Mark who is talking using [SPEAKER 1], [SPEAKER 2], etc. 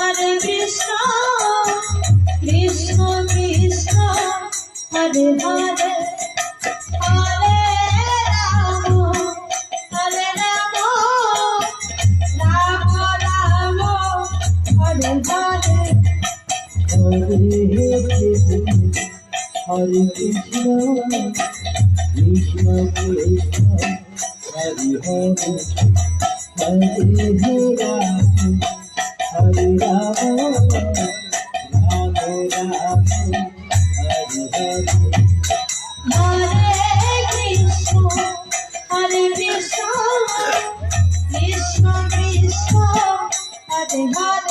[SPEAKER 1] Hare Krishna, Krishna Krishna, Hare Hare, Hare Hare Rama, Rama Rama, Hare Hare.
[SPEAKER 2] Hare Krishna, Hare Krishna, Krishna Krishna, Hare Hare.